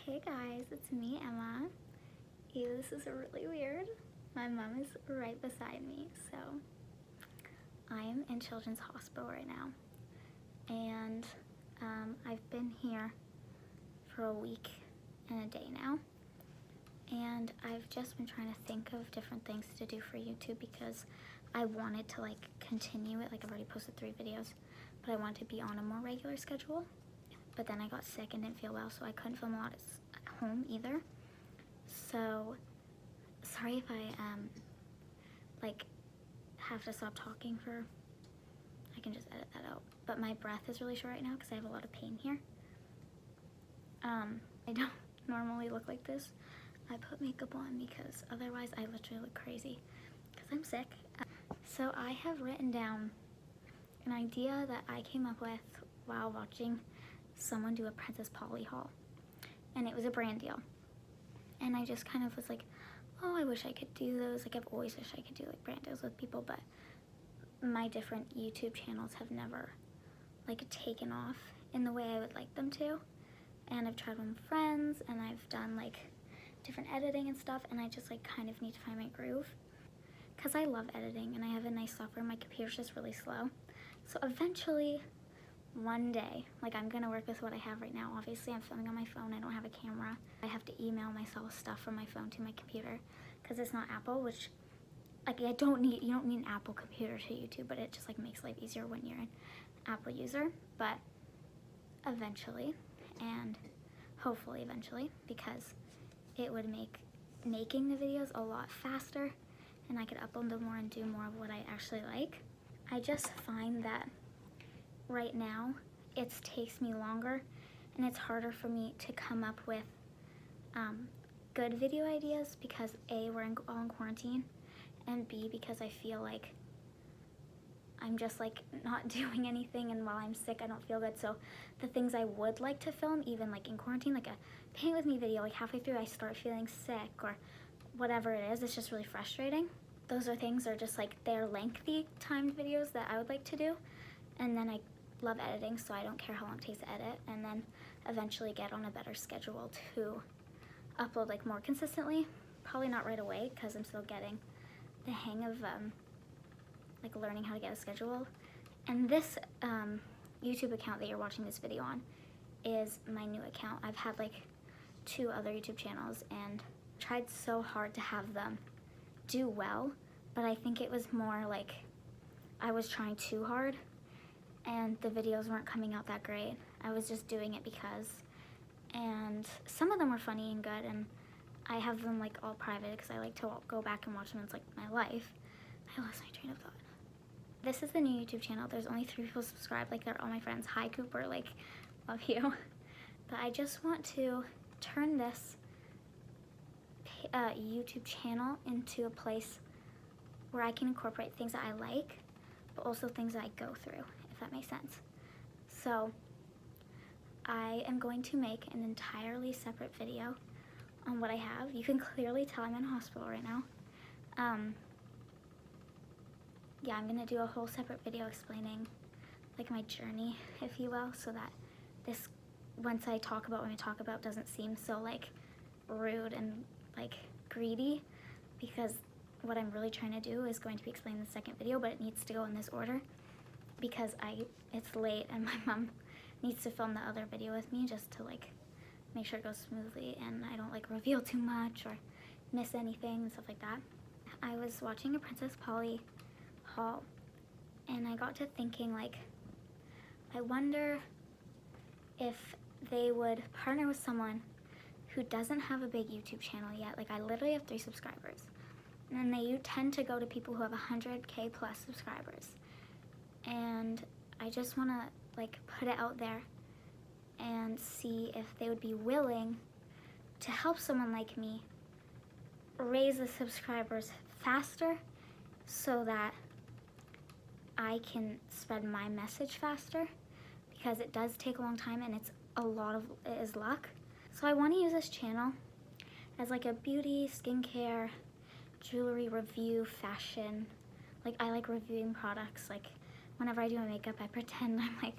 Hey guys, it's me, Emma. Ew, this is really weird. My mom is right beside me, so I am in Children's Hospital right now. And I've been here for a week and a day now. And I've just been trying to think of different things to do for YouTube because I wanted to continue it. I've already posted 3 videos, but I wanted to be on a more regular schedule. But then I got sick and didn't feel well, so I couldn't film a lot at home either. So sorry if I have to stop talking for, I can just edit that out. But my breath is really short right now because I have a lot of pain here. I don't normally look like this. I put makeup on because otherwise I literally look crazy because I'm sick. So I have written down an idea that I came up with while watching someone do a Princess Polly haul, and it was a brand deal, and I just kind of was like, oh, I wish I could do those. I've always wished I could do brand deals with people, but my different YouTube channels have never taken off in the way I would like them to. And I've tried with friends, and I've done different editing and stuff, and I just kind of need to find my groove because I love editing and I have a nice software. My computer's just really slow, so eventually one day, I'm gonna work with what I have right now. Obviously I'm filming on my phone, I don't have a camera. I have to email myself stuff from my phone to my computer because it's not Apple, which you don't need an Apple computer to YouTube, but it just makes life easier when you're an Apple user. But eventually, and hopefully eventually, because it would make making the videos a lot faster and I could upload them more and do more of what I actually like. I just find that right now it takes me longer and it's harder for me to come up with good video ideas because A, we're all in quarantine, and B, because I feel like I'm just not doing anything, and while I'm sick I don't feel good. So the things I would like to film, even in quarantine, a paint with me video, halfway through I start feeling sick or whatever it is, it's just really frustrating. Those are things that are just they're lengthy timed videos that I would like to do, and then I love editing, so I don't care how long it takes to edit, and then eventually get on a better schedule to upload more consistently. Probably not right away because I'm still getting the hang of learning how to get a schedule. And this YouTube account that you're watching this video on is my new account. I've had 2 other YouTube channels and tried so hard to have them do well, but I think it was more I was trying too hard and the videos weren't coming out that great. I was just doing it because, and some of them were funny and good, and I have them all private because I like to go back and watch them. It's my life. I lost my train of thought. This is the new YouTube channel. There's only 3 people subscribed. They're all my friends. Hi Cooper, love you. But I just want to turn this YouTube channel into a place where I can incorporate things that I like, but also things that I go through, if that makes sense. So I am going to make an entirely separate video on what I have. You can clearly tell I'm in a hospital right now. Yeah, I'm gonna do a whole separate video explaining my journey, if you will, so that this, once I talk about what I talk about, doesn't seem so rude and greedy, because what I'm really trying to do is going to be explained in the second video, but it needs to go in this order because it's late and my mom needs to film the other video with me just to make sure it goes smoothly and I don't reveal too much or miss anything and stuff like that. I was watching a Princess Polly haul and I got to thinking I wonder if they would partner with someone who doesn't have a big YouTube channel yet. I literally have 3 subscribers, and they tend to go to people who have 100K plus subscribers, and I just want to put it out there and see if they would be willing to help someone like me raise the subscribers faster so that I can spread my message faster, because it does take a long time and it's a lot of it is luck. So I want to use this channel as a beauty, skincare, jewelry review, fashion. I like reviewing products. Whenever I do my makeup, I pretend I'm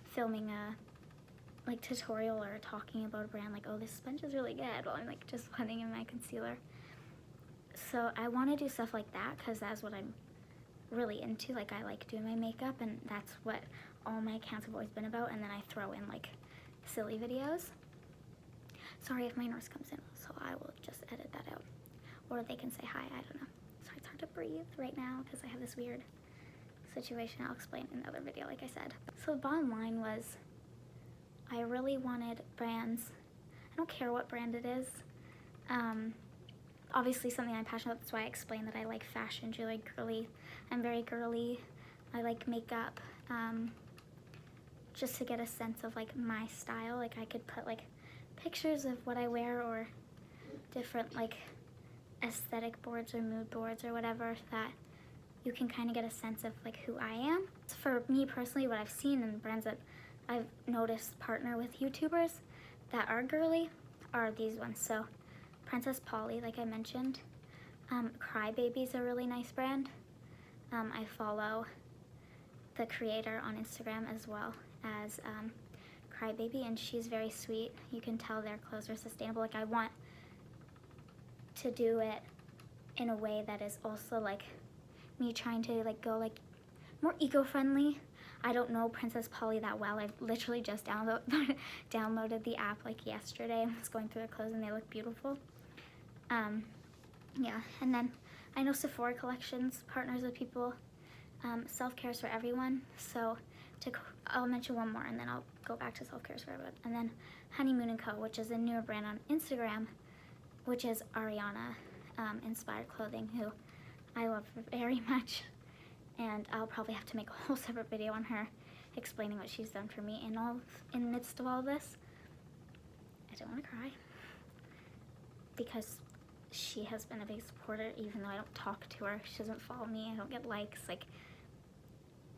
filming like tutorial or talking about a brand, like, oh, this sponge is really good, while I'm like just blending in my concealer. So I want to do stuff like that because that's what I'm really into. Like, I like doing my makeup, and that's what all my accounts have always been about. And then I throw in like silly videos. Sorry if my nurse comes in, so I will just edit that out, or they can say hi. I don't know. Sorry, it's hard to breathe right now because I have this weird situation. I'll explain in another video, like I said. So the bottom line was, I really wanted brands. I don't care what brand it is. Obviously something I'm passionate about. That's why I explained that I like fashion, jewelry, girly. I'm very girly. I like makeup. Just to get a sense of like my style. Like, I could put like pictures of what I wear, or different like aesthetic boards or mood boards or whatever, that you can kind of get a sense of like who I am. For me personally, what I've seen in brands that I've noticed partner with YouTubers that are girly are these ones. So Princess Polly, like I mentioned. Crybaby's a really nice brand. I follow the creator on Instagram as well as Crybaby, and she's very sweet. You can tell their clothes are sustainable. Like, I want to do it in a way that is also like me trying to like go like more eco-friendly. I don't know Princess Polly that well. I've literally just downloaded the app like yesterday and was going through their clothes, and they look beautiful. Yeah, and then I know Sephora Collections partners with people. Self-care is for everyone. So I'll mention one more, and then I'll go back to self-care is for everyone. And then Honeymoon & Co., which is a newer brand on Instagram, which is Ariana inspired clothing, who I love very much. And I'll probably have to make a whole separate video on her, explaining what she's done for me in the midst of all this. I don't want to cry, because she has been a big supporter, even though I don't talk to her. She doesn't follow me. I don't get likes. Like,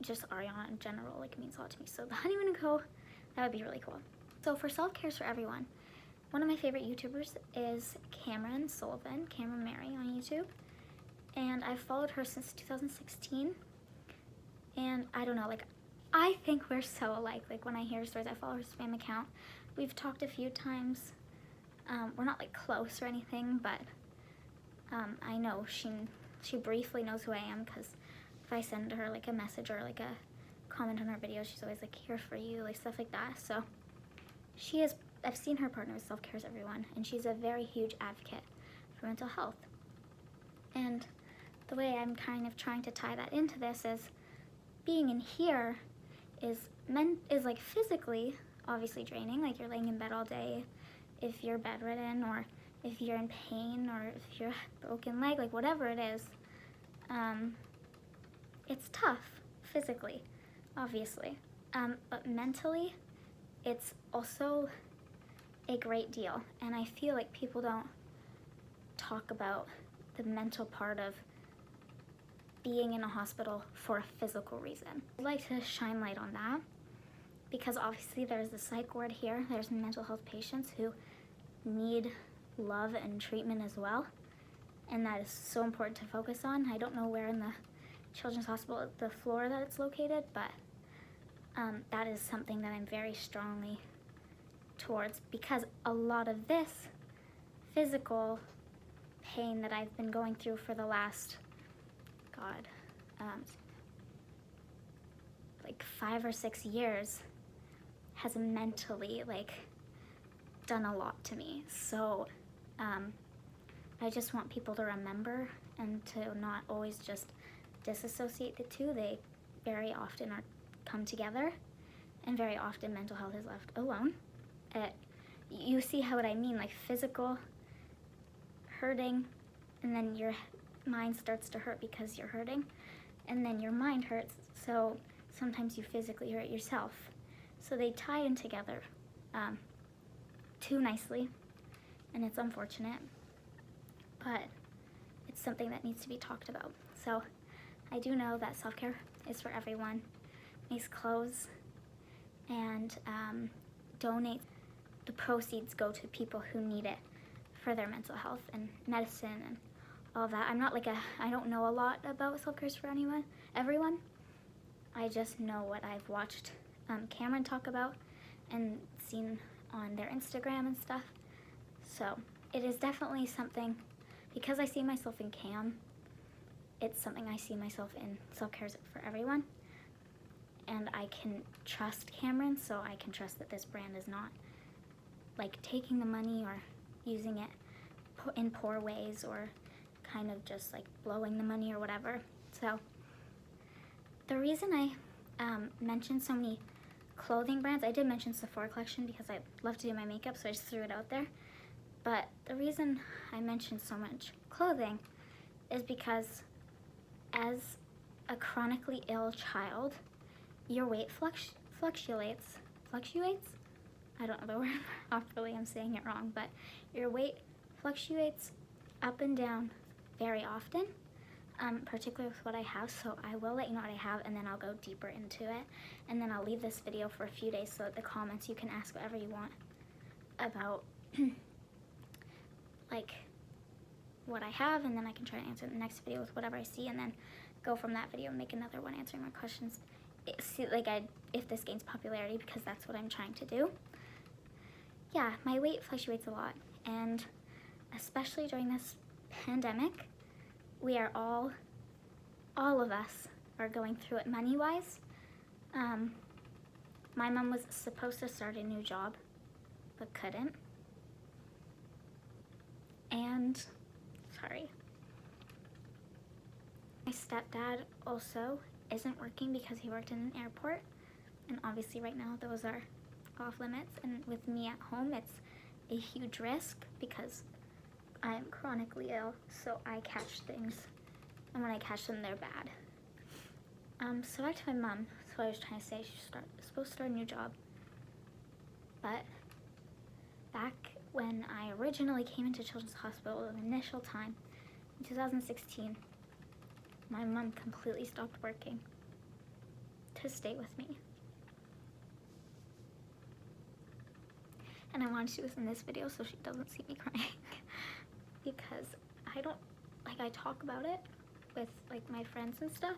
just Ariana in general, like, means a lot to me. So the Honeymoon & Co., that would be really cool. So for self-cares for everyone, one of my favorite YouTubers is Cameron Sullivan, Cameron Mary on YouTube. And I've followed her since 2016. And I don't know, like, I think we're so alike. Like, when I hear stories, I follow her spam account. We've talked a few times. We're not like close or anything, but I know she briefly knows who I am, because if I send her like a message or like a comment on her video, she's always like, here for you, like stuff like that. So I've seen her partner with Self-Cares Everyone, and she's a very huge advocate for mental health. And the way I'm kind of trying to tie that into this is, being in here is like physically obviously draining. Like, you're laying in bed all day if you're bedridden, or if you're in pain, or if you're a broken leg, like whatever it is. It's tough physically, obviously, but mentally it's also a great deal. And I feel like people don't talk about the mental part of being in a hospital for a physical reason. I'd like to shine light on that, because obviously there's the psych ward here. There's mental health patients who need love and treatment as well, and that is so important to focus on. I don't know where in the Children's Hospital, the floor that it's located, but that is something that I'm very strongly towards, because a lot of this physical pain that I've been going through for the last, like 5 or 6 years has mentally like done a lot to me. So I just want people to remember, and to not always just disassociate the two. They very often come together, and very often mental health is left alone. You see what I mean, like physical hurting, and then your mind starts to hurt because you're hurting, and then your mind hurts, so sometimes you physically hurt yourself. So they tie in together too nicely, and it's unfortunate, but it's something that needs to be talked about. So I do know that self-care is for everyone. Makes clothes, and donate. The proceeds go to people who need it for their mental health and medicine and all that. I'm not like I don't know a lot about self-care for everyone. I just know what I've watched Cameron talk about, and seen on their Instagram and stuff. So it is definitely something, because I see myself in Cam, it's something I see myself in. Self-care is for everyone. And I can trust Cameron, so I can trust that this brand is not like taking the money or using it in poor ways or kind of just like blowing the money or whatever. So the reason I mentioned so many clothing brands, I did mention Sephora collection because I love to do my makeup, so I just threw it out there. But the reason I mentioned so much clothing is because as a chronically ill child, your weight fluctuates. I don't know the word properly, I'm saying it wrong, but your weight fluctuates up and down very often, particularly with what I have. So I will let you know what I have, and then I'll go deeper into it, and then I'll leave this video for a few days so that the comments you can ask whatever you want about like what I have, and then I can try to answer in the next video with whatever I see, and then go from that video and make another one answering my questions. If this gains popularity, because that's what I'm trying to do. Yeah, my weight fluctuates a lot, and especially during this pandemic, we are all of us are going through it money-wise. My mom was supposed to start a new job, but couldn't. And, sorry. My stepdad also isn't working because he worked in an airport, and obviously right now those are off limits, and with me at home it's a huge risk because I'm chronically ill, so I catch things, and when I catch them they're bad. So back to my mom. So I was trying to say she's supposed to start a new job, but back when I originally came into Children's Hospital the initial time in 2016, my mom completely stopped working to stay with me. And I wanted to do this in this video so she doesn't see me crying because I talk about it with like my friends and stuff,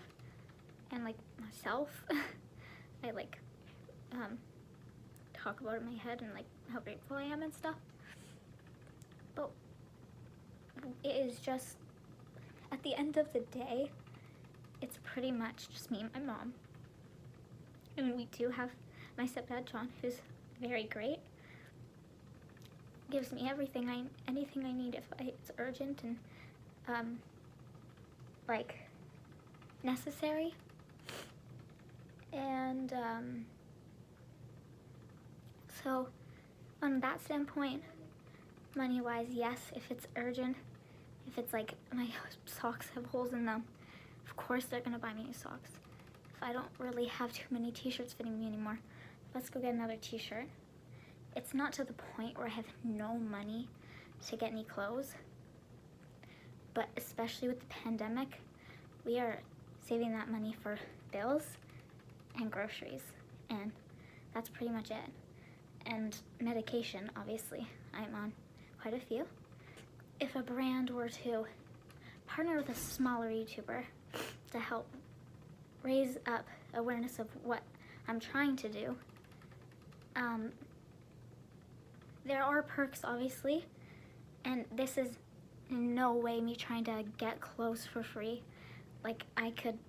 and like myself. I talk about it in my head and like how grateful I am and stuff. But it is just, at the end of the day, it's pretty much just me and my mom. And we do have my stepdad, John, who's very great. Gives me anything I need if it's urgent and, necessary. And, so, on that standpoint, money-wise, yes, if it's urgent, if it's like my socks have holes in them, of course they're gonna buy me new socks. If I don't really have too many t-shirts fitting me anymore, let's go get another t-shirt. It's not to the point where I have no money to get any clothes, but especially with the pandemic, we are saving that money for bills and groceries, and that's pretty much it. And medication, obviously, I'm on quite a few. If a brand were to partner with a smaller YouTuber to help raise up awareness of what I'm trying to do, there are perks, obviously, and this is in no way me trying to get clothes for free. Like, I could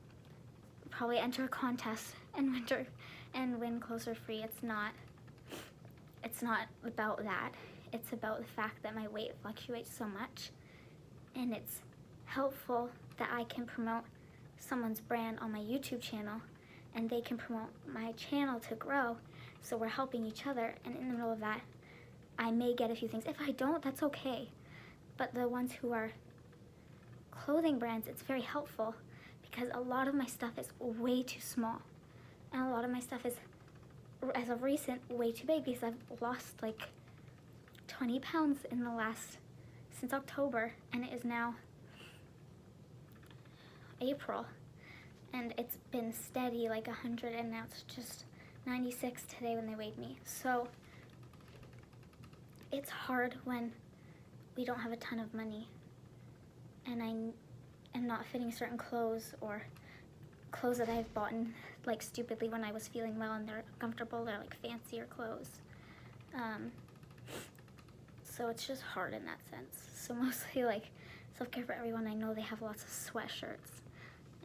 probably enter a contest and win clothes for free. It's not about that. It's about the fact that my weight fluctuates so much, and it's helpful that I can promote someone's brand on my YouTube channel, and they can promote my channel to grow, so we're helping each other. And in the middle of that, I may get a few things. If I don't, that's okay. But the ones who are clothing brands, it's very helpful because a lot of my stuff is way too small, and a lot of my stuff is, as of recent, way too big because I've lost like 20 pounds since October, and it is now April, and it's been steady like 100, and now it's just 96 today when they weighed me. So it's hard when we don't have a ton of money, and I am not fitting certain clothes, or clothes that I've bought like stupidly when I was feeling well and they're comfortable, they're like fancier clothes. So it's just hard in that sense. So mostly like Self-Care for Everyone, I know they have lots of sweatshirts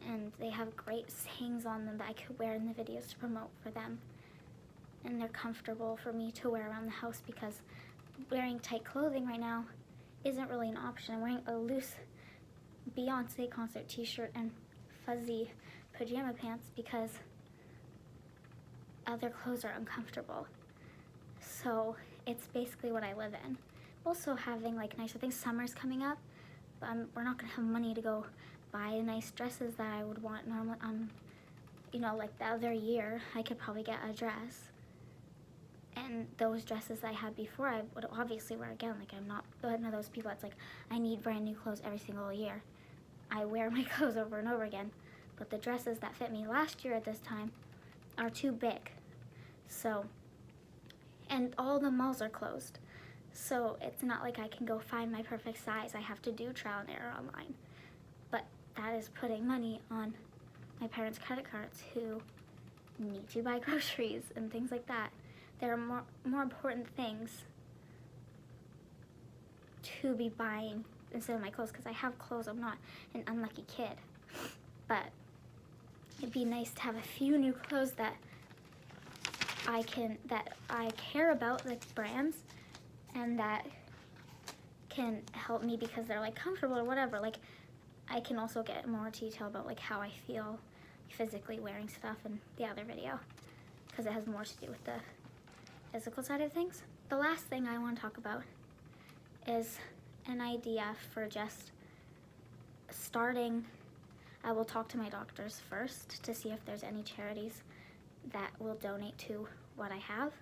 and they have great sayings on them that I could wear in the videos to promote for them. And they're comfortable for me to wear around the house because wearing tight clothing right now isn't really an option. I'm wearing a loose Beyonce concert t-shirt and fuzzy pajama pants because other clothes are uncomfortable. So it's basically what I live in. Also having like nicer things. Summer's coming up, but we're not gonna have money to go buy nice dresses that I would want normally. You know, like the other year, I could probably get a dress, and those dresses I had before, I would obviously wear again. Like I'm not one of those people that's like, I need brand new clothes every single year. I wear my clothes over and over again, but the dresses that fit me last year at this time are too big. So, and all the malls are closed. So it's not like I can go find my perfect size. I have to do trial and error online. But that is putting money on my parents' credit cards who need to buy groceries and things like that. There are more important things to be buying instead of my clothes, because I have clothes. I'm not an unlucky kid. But it'd be nice to have a few new clothes that I care about, like brands, and that can help me because they're like comfortable or whatever. Like I can also get more detail about like how I feel physically wearing stuff in the other video, because it has more to do with the physical side of things. The last thing I want to talk about is an idea for just starting. I will talk to my doctors first to see if there's any charities that will donate to what I have,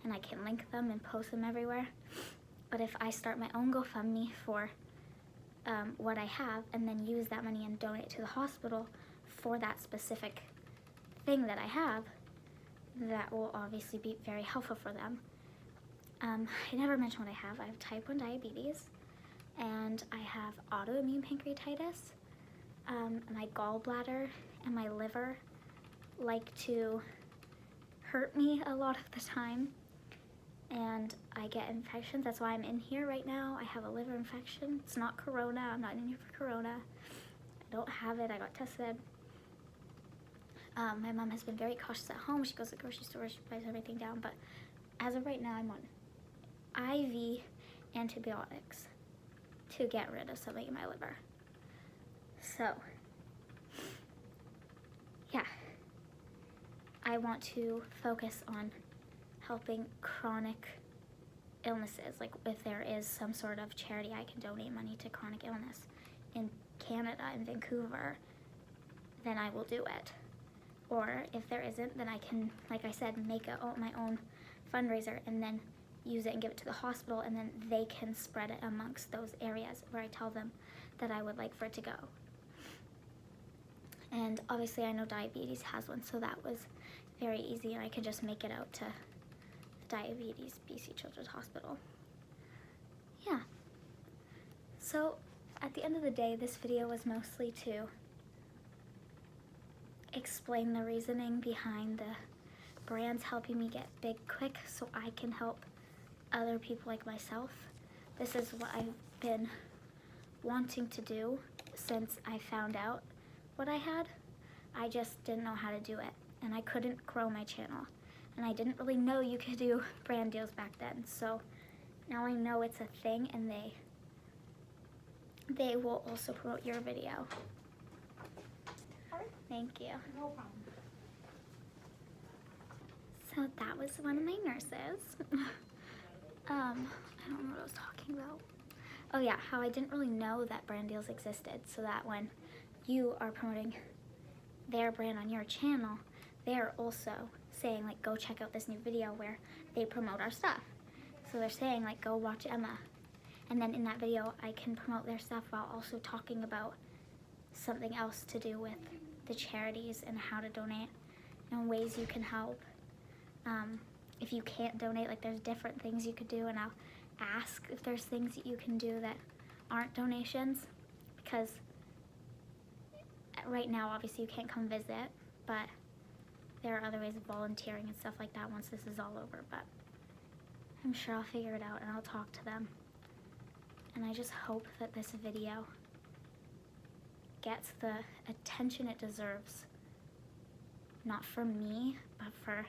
and I can link them and post them everywhere. But if I start my own GoFundMe for what I have and then use that money and donate to the hospital for that specific thing that I have, that will obviously be very helpful for them. I never mentioned what I have. I have type 1 diabetes, and I have autoimmune pancreatitis. My gallbladder and my liver like to hurt me a lot of the time, and I get infections. That's why I'm in here right now. I have a liver infection. It's not corona. I'm not in here for corona. I don't have it. I got tested. My mom has been very cautious at home. She goes to the grocery store, she buys everything down, but as of right now, I'm on IV antibiotics to get rid of something in my liver. So, yeah, I want to focus on helping chronic illnesses. Like if there is some sort of charity I can donate money to chronic illness in Canada, in Vancouver, then I will do it. Or if there isn't, then I can, like I said, make my own fundraiser and then use it and give it to the hospital, and then they can spread it amongst those areas where I tell them that I would like for it to go. And obviously I know diabetes has one, so that was very easy, and I could just make it out to the Diabetes BC Children's Hospital. Yeah. So at the end of the day, this video was mostly to explain the reasoning behind the brands helping me get big quick so I can help other people like myself. This is what I've been wanting to do since I found out what I had. I just didn't know how to do it, and I couldn't grow my channel, and I didn't really know you could do brand deals back then. So now I know it's a thing, and they will also promote your video. Thank you. No problem. So that was one of my nurses. I don't know what I was talking about. Oh yeah, how I didn't really know that brand deals existed, so that when you are promoting their brand on your channel, they're also saying like, go check out this new video where they promote our stuff. So they're saying like, go watch Emma. And then in that video, I can promote their stuff while also talking about something else to do with the charities and how to donate and ways you can help. If you can't donate, like there's different things you could do, and I'll ask if there's things that you can do that aren't donations, because right now obviously you can't come visit, but there are other ways of volunteering and stuff like that once this is all over, but I'm sure I'll figure it out and I'll talk to them. And I just hope that this video gets the attention it deserves, not for me, but for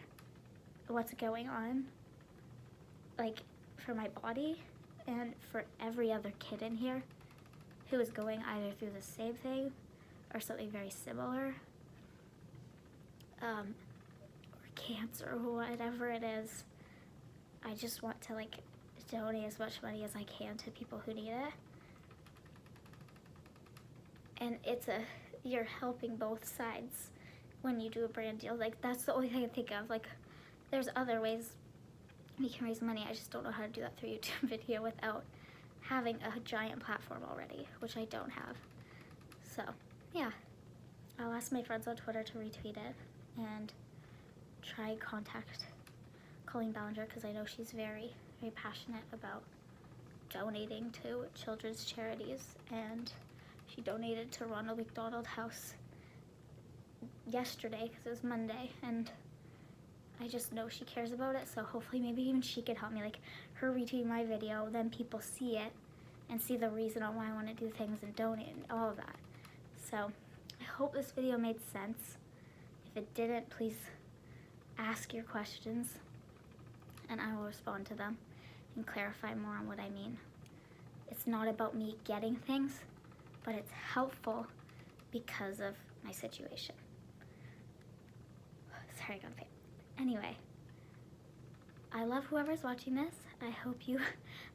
what's going on, like for my body and for every other kid in here who is going either through the same thing or something very similar, or cancer or whatever it is. I just want to like donate as much money as I can to people who need it. And you're helping both sides when you do a brand deal. Like, that's the only thing I think of. Like, there's other ways we can raise money. I just don't know how to do that through YouTube video without having a giant platform already, which I don't have. So, yeah. I'll ask my friends on Twitter to retweet it and try contact Colleen Ballinger, because I know she's very, very passionate about donating to children's charities, and she donated to Ronald McDonald House yesterday because it was Monday, and I just know she cares about it, so hopefully maybe even she could help me, like her retweeting my video, then people see it and see the reason on why I want to do things and donate and all of that. So I hope this video made sense. If it didn't, please ask your questions and I will respond to them and clarify more on what I mean. It's not about me getting things, but it's helpful because of my situation. Sorry, I got a pain. Anyway, I love whoever's watching this. I hope you,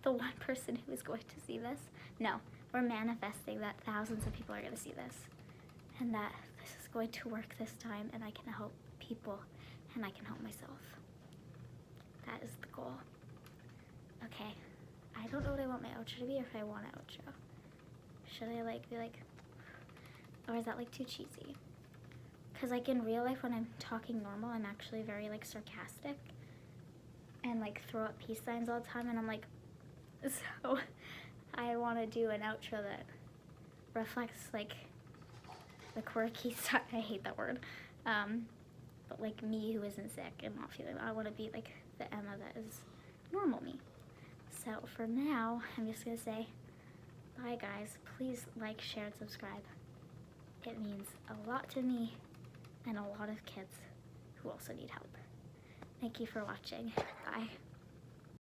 the one person who is going to see this. No, we're manifesting that thousands of people are going to see this, and that this is going to work this time, and I can help people, and I can help myself. That is the goal. Okay, I don't know what I want my outro to be, or if I want an outro. Should I like be like, or is that like too cheesy? Because like in real life when I'm talking normal, I'm actually very like sarcastic and like throw up peace signs all the time, and I'm like, so I want to do an outro that reflects like the quirky side. I hate that word. But like me who isn't sick and not feeling, I want to be like the Emma that is normal me. So for now, I'm just gonna say bye guys. Please like, share, and subscribe. It means a lot to me and a lot of kids who also need help. Thank you for watching. Bye.